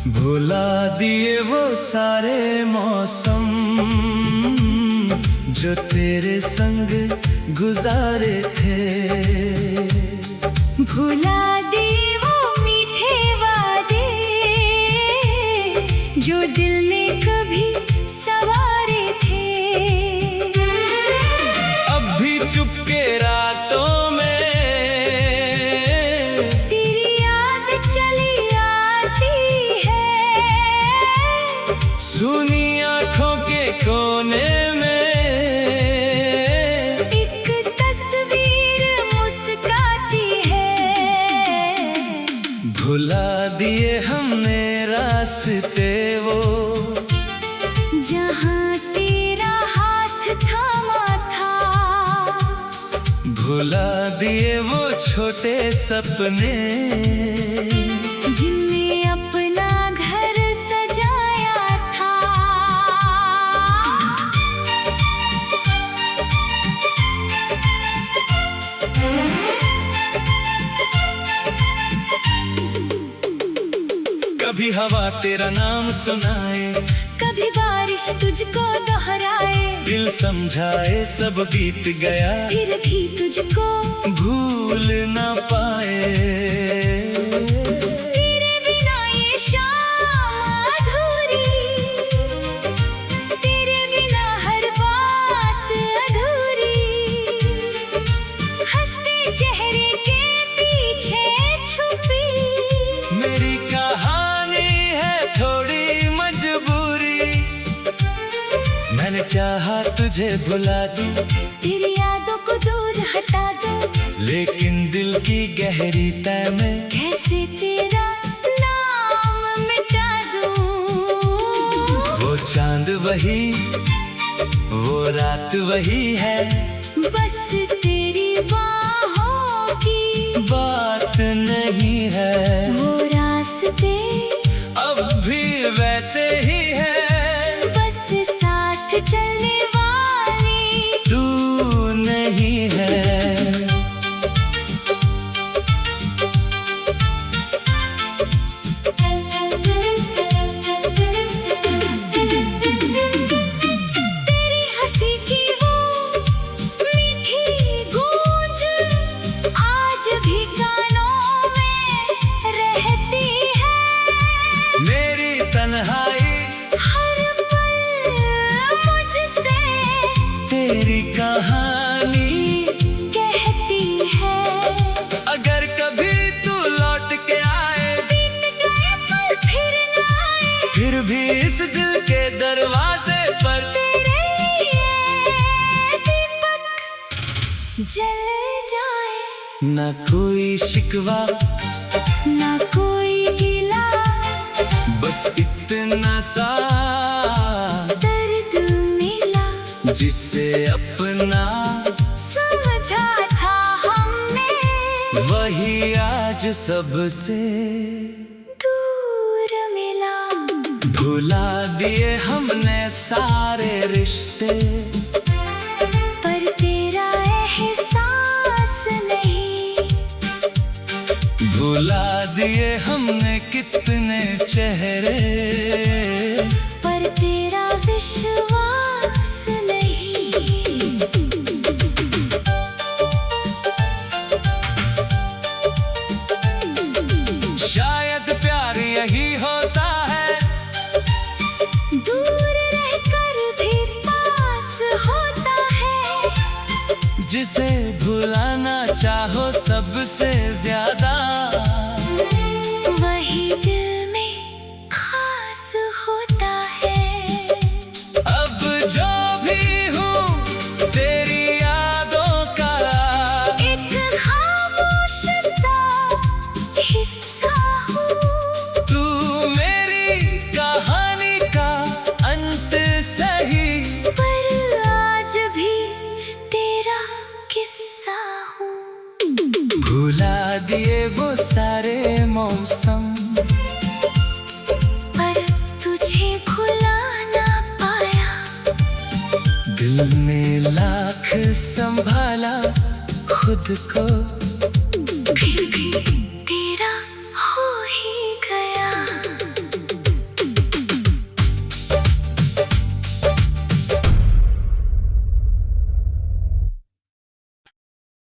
भुला दिए वो सारे मौसम जो तेरे संग गुजारे थे। भुला दिए वो मीठे वादे जो दिल ने कभी सवारे थे। अब भी चुपके रातों में तेरी याद चली आती है। सुनी आँखों के कोने में एक तस्वीर मुस्काती है। भुला दिए हमने रास्ते वो जहाँ तेरा हाथ थामा था। भुला दिए वो छोटे सपने जिनमें अपना घर सजाया था। कभी हवा तेरा नाम सुनाए, कभी बारिश तुझको दोहराए। दिल समझाए सब बीत गया, फिर भी तुझको भूल ना पाए। तेरे बिना ये शाम अधूरी, तेरे बिना हर बात अधूरी। हंसते चेहरे के पीछे छुपी मेरी कहानी है थोड़ी मजबूरी। मैंने चाहा तुझे भुला दूं, तेरी यादों को दूर हटा दूं, लेकिन दिल की गहरी तह में कैसे तेरा नाम मिटा दूं। वो चांद वही, वो रात वही है, बस तेरी बाहों की बात नहीं है। वो रास्ते अब भी वैसे ही है, बस साथ चलने वाली तू नहीं है। तेरी हंसी की वो मीठी गूंज आज भी कानों में रहती है। मेरी तन्हाई हर पल मुझसे तेरी कहानी कहती है। अगर कभी तू लौट के आए, बीत गए पल फिर न आए, फिर भी इस दिल के दरवाजे पर तेरे लिए दीपक जल जाए। न कोई शिकवा, ना कोई गिला, बस इतना सा दर्द मिला। जिसे अपना समझा था हमने, वही आज सबसे दूर मिला। भुला दिए हमने सारे रिश्ते, पर तेरा एहसास नहीं। भुला दिए हमने कितने चेहरे, पर तेरा विश्वास नहीं। शायद प्यार यही होता है, दूर रहकर भी पास होता है। जिसे भुलाना चाहो सबसे ज्यादा, वही दिल में खास होता है। अब जो भी हूँ तेरी यादों का एक खामोश सा हिस्सा हूँ। तू मेरी कहानी का अंत सही, पर आज भी तेरा किस्सा हूँ। भुला दिए वो सारे मौसम, पर तुझे भुला ना पाया। दिल ने लाख संभाला खुद को, फिर भी